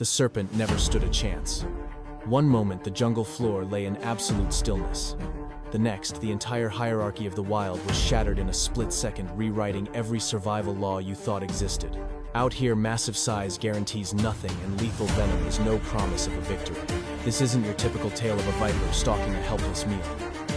the serpent never stood a chance. One moment, the jungle floor lay in absolute stillness. The next, the entire hierarchy of the wild was shattered in a split second, rewriting every survival law you thought existed. Out here, massive size guarantees nothing, and lethal venom is no promise of a victory. This isn't your typical tale of a viper stalking a helpless meal.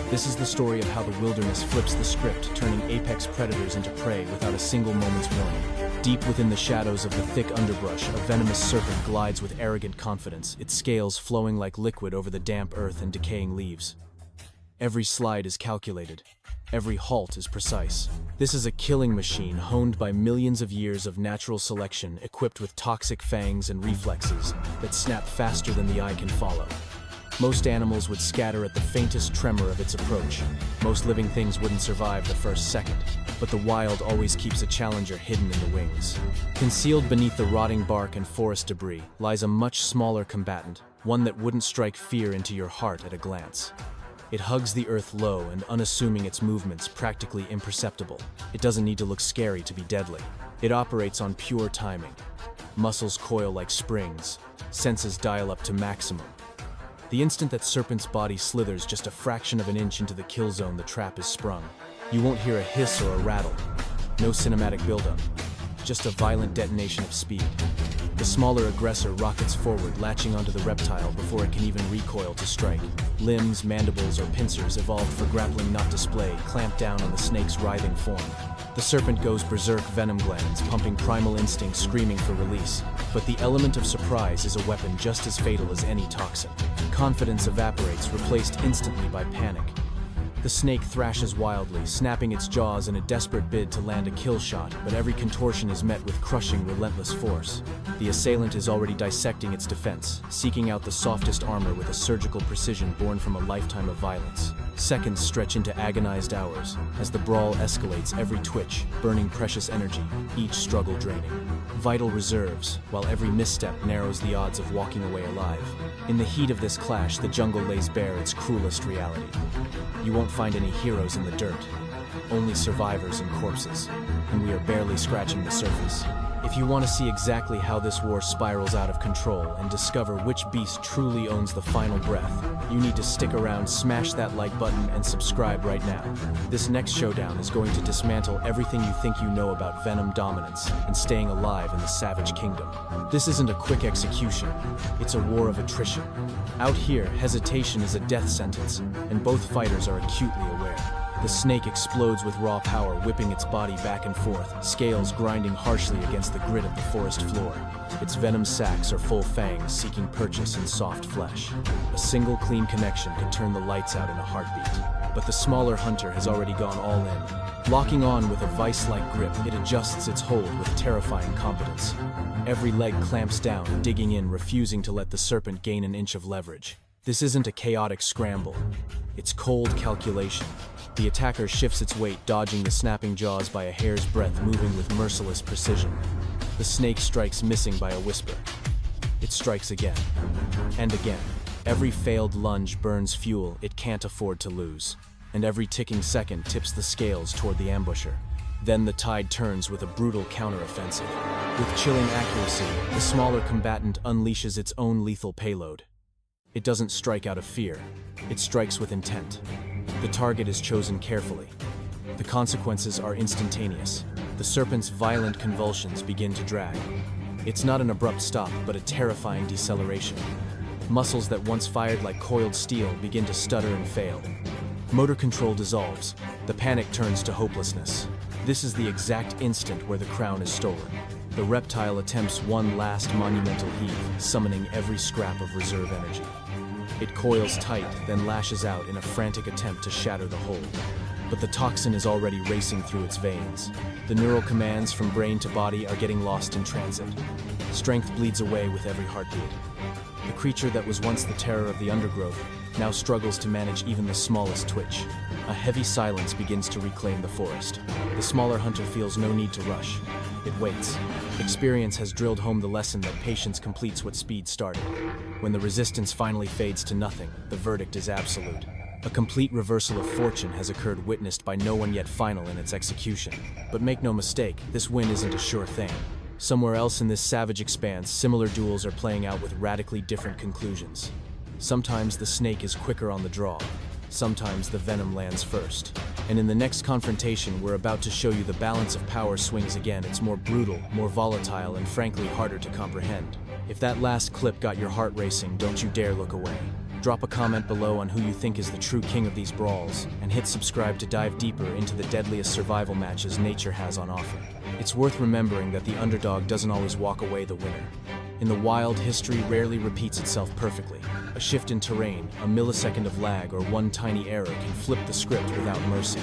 This is the story of how the wilderness flips the script, turning apex predators into prey without a single moment's warning. Deep within the shadows of the thick underbrush, a venomous serpent glides with arrogant confidence, its scales flowing like liquid over the damp earth and decaying leaves. Every slide is calculated. Every halt is precise. This is a killing machine honed by millions of years of natural selection, equipped with toxic fangs and reflexes that snap faster than the eye can follow. Most animals would scatter at the faintest tremor of its approach. Most living things wouldn't survive the first second, but the wild always keeps a challenger hidden in the wings. Concealed beneath the rotting bark and forest debris lies a much smaller combatant, one that wouldn't strike fear into your heart at a glance. It hugs the earth low and unassuming, its movements practically imperceptible. It doesn't need to look scary to be deadly. It operates on pure timing. Muscles coil like springs, senses dial up to maximum. The instant that serpent's body slithers just a fraction of an inch into the kill zone, the trap is sprung. You won't hear a hiss or a rattle. No cinematic buildup. Just a violent detonation of speed. The smaller aggressor rockets forward, latching onto the reptile before it can even recoil to strike. Limbs, mandibles, or pincers evolved for grappling, not display, clamp down on the snake's writhing form. The serpent goes berserk, venom glands pumping, primal instinct screaming for release. But the element of surprise is a weapon just as fatal as any toxin. Confidence evaporates, replaced instantly by panic. The snake thrashes wildly, snapping its jaws in a desperate bid to land a kill shot, but every contortion is met with crushing, relentless force. The assailant is already dissecting its defense, seeking out the softest armor with a surgical precision born from a lifetime of violence. Seconds stretch into agonized hours. As the brawl escalates, every twitch, burning precious energy, each struggle draining. Vital reserves, while every misstep narrows the odds of walking away alive. In the heat of this clash, the jungle lays bare its cruelest reality. You won't find any heroes in the dirt, only survivors and corpses, and we are barely scratching the surface. If you want to see exactly how this war spirals out of control and discover which beast truly owns the final breath, you need to stick around, smash that like button, and subscribe right now. This next showdown is going to dismantle everything you think you know about venom dominance and staying alive in the savage kingdom. This isn't a quick execution, it's a war of attrition. Out here, hesitation is a death sentence, and both fighters are acutely aware. The snake explodes with raw power, whipping its body back and forth, scales grinding harshly against the grit of the forest floor. Its venom sacs are full fangs, seeking purchase in soft flesh. A single clean connection could turn the lights out in a heartbeat. But the smaller hunter has already gone all in. Locking on with a vice-like grip, it adjusts its hold with terrifying competence. Every leg clamps down, digging in, refusing to let the serpent gain an inch of leverage. This isn't a chaotic scramble. It's cold calculation. The attacker shifts its weight, dodging the snapping jaws by a hair's breadth, moving with merciless precision. The snake strikes, missing by a whisper. It strikes again, and again. Every failed lunge burns fuel it can't afford to lose, and every ticking second tips the scales toward the ambusher. Then the tide turns with a brutal counteroffensive. With chilling accuracy, the smaller combatant unleashes its own lethal payload. It doesn't strike out of fear, it strikes with intent. The target is chosen carefully. The consequences are instantaneous. The serpent's violent convulsions begin to drag. It's not an abrupt stop, but a terrifying deceleration. Muscles that once fired like coiled steel begin to stutter and fail. Motor control dissolves. The panic turns to hopelessness. This is the exact instant where the crown is stolen. The reptile attempts one last monumental heave, summoning every scrap of reserve energy. It coils tight, then lashes out in a frantic attempt to shatter the hold. But the toxin is already racing through its veins. The neural commands from brain to body are getting lost in transit. Strength bleeds away with every heartbeat. The creature that was once the terror of the undergrowth now struggles to manage even the smallest twitch. A heavy silence begins to reclaim the forest. The smaller hunter feels no need to rush. It waits. Experience has drilled home the lesson that patience completes what speed started. When the resistance finally fades to nothing, the verdict is absolute. A complete reversal of fortune has occurred, witnessed by no one yet final in its execution. But make no mistake, this win isn't a sure thing. Somewhere else in this savage expanse, similar duels are playing out with radically different conclusions. Sometimes the snake is quicker on the draw. Sometimes the venom lands first. And in the next confrontation, we're about to show you the balance of power swings again. It's more brutal, more volatile, and frankly harder to comprehend. If that last clip got your heart racing, don't you dare look away. Drop a comment below on who you think is the true king of these brawls, and hit subscribe to dive deeper into the deadliest survival matches nature has on offer. It's worth remembering that the underdog doesn't always walk away the winner. In the wild, history rarely repeats itself perfectly. A shift in terrain, a millisecond of lag, or one tiny error can flip the script without mercy.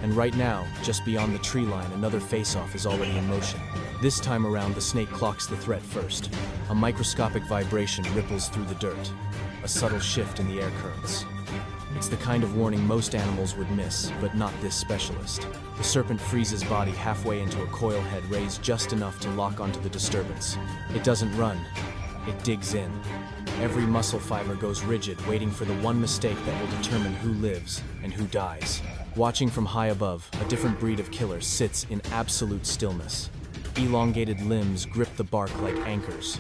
And right now, just beyond the tree line, another face-off is already in motion. This time around, the snake clocks the threat first. A microscopic vibration ripples through the dirt. A subtle shift in the air currents. It's the kind of warning most animals would miss, but not this specialist. The serpent freezes body halfway into a coil head raised just enough to lock onto the disturbance. It doesn't run, it digs in. Every muscle fiber goes rigid, waiting for the one mistake that will determine who lives and who dies. Watching from high above, a different breed of killer sits in absolute stillness. Elongated limbs grip the bark like anchors.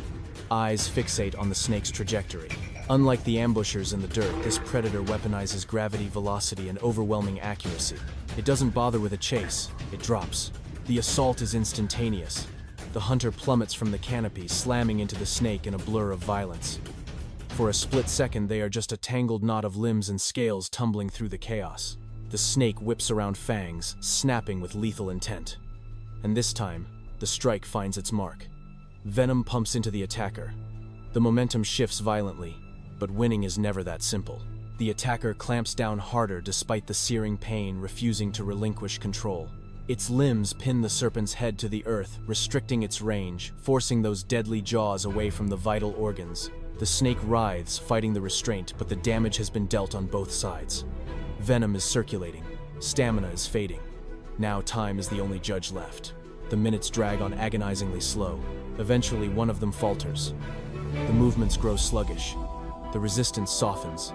Eyes fixate on the snake's trajectory. Unlike the ambushers in the dirt, this predator weaponizes gravity, velocity, and overwhelming accuracy. It doesn't bother with a chase, it drops. The assault is instantaneous. The hunter plummets from the canopy, slamming into the snake in a blur of violence. For a split second, they are just a tangled knot of limbs and scales tumbling through the chaos. The snake whips around fangs, snapping with lethal intent. And this time, the strike finds its mark. Venom pumps into the attacker. The momentum shifts violently, but winning is never that simple. The attacker clamps down harder despite the searing pain, refusing to relinquish control. Its limbs pin the serpent's head to the earth, restricting its range, forcing those deadly jaws away from the vital organs. The snake writhes, fighting the restraint, but the damage has been dealt on both sides. Venom is circulating. Stamina is fading. Now time is the only judge left. The minutes drag on agonizingly slow. Eventually, one of them falters. The movements grow sluggish. The resistance softens.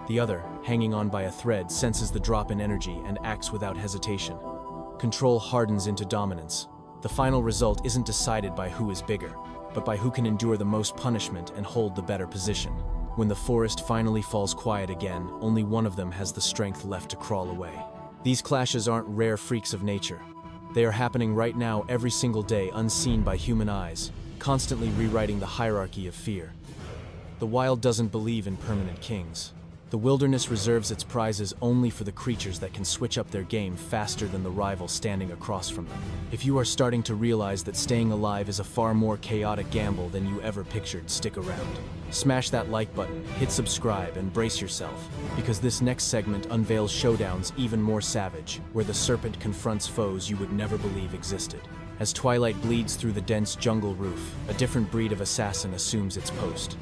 The other, hanging on by a thread, senses the drop in energy and acts without hesitation. Control hardens into dominance. The final result isn't decided by who is bigger, but by who can endure the most punishment and hold the better position. When the forest finally falls quiet again, only one of them has the strength left to crawl away. These clashes aren't rare freaks of nature. They are happening right now every single day, unseen by human eyes, constantly rewriting the hierarchy of fear. The wild doesn't believe in permanent kings. The wilderness reserves its prizes only for the creatures that can switch up their game faster than the rival standing across from them. If you are starting to realize that staying alive is a far more chaotic gamble than you ever pictured, stick around. Smash that like button, hit subscribe, and brace yourself, because this next segment unveils showdowns even more savage, where the serpent confronts foes you would never believe existed. As twilight bleeds through the dense jungle roof, a different breed of assassin assumes its post.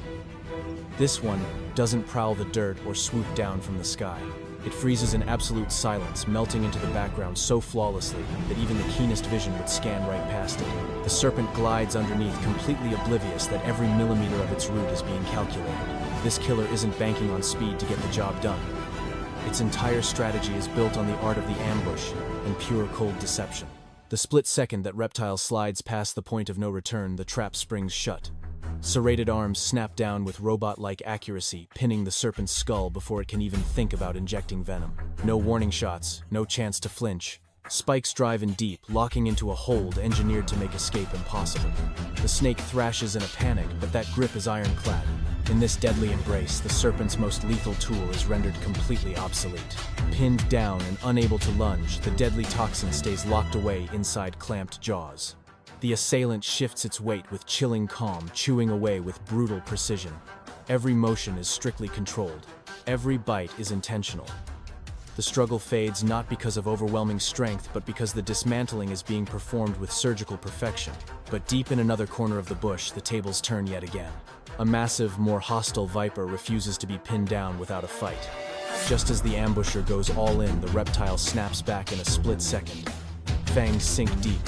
This one doesn't prowl the dirt or swoop down from the sky. It freezes in absolute silence, melting into the background so flawlessly that even the keenest vision would scan right past it. The serpent glides underneath, completely oblivious that every millimeter of its route is being calculated. This killer isn't banking on speed to get the job done. Its entire strategy is built on the art of the ambush and pure cold deception. The split second that reptile slides past the point of no return, the trap springs shut. Serrated arms snap down with robot-like accuracy, pinning the serpent's skull before it can even think about injecting venom. No warning shots, no chance to flinch. Spikes drive in deep, locking into a hold engineered to make escape impossible. The snake thrashes in a panic, but that grip is ironclad. In this deadly embrace, the serpent's most lethal tool is rendered completely obsolete. Pinned down and unable to lunge, the deadly toxin stays locked away inside clamped jaws. The assailant shifts its weight with chilling calm, chewing away with brutal precision. Every motion is strictly controlled. Every bite is intentional. The struggle fades not because of overwhelming strength, but because the dismantling is being performed with surgical perfection. But deep in another corner of the bush, the tables turn yet again. A massive, more hostile viper refuses to be pinned down without a fight. Just as the ambusher goes all in, the reptile snaps back in a split second. Fangs sink deep.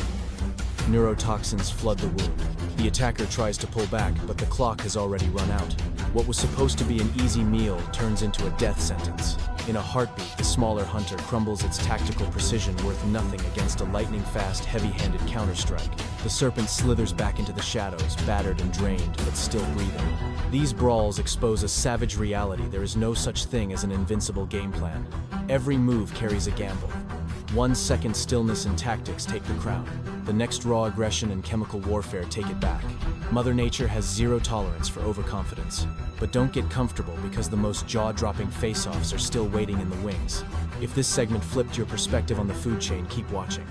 Neurotoxins flood the wound. The attacker tries to pull back, but the clock has already run out. What was supposed to be an easy meal turns into a death sentence. In a heartbeat, the smaller hunter crumbles its tactical precision worth nothing against a lightning-fast, heavy-handed counterstrike. The serpent slithers back into the shadows, battered and drained, but still breathing. These brawls expose a savage reality. There is no such thing as an invincible game plan. Every move carries a gamble. 1 second stillness and tactics take the crown. The next raw aggression and chemical warfare take it back. Mother Nature has zero tolerance for overconfidence. But don't get comfortable, because the most jaw-dropping face-offs are still waiting in the wings. If this segment flipped your perspective on the food chain, keep watching.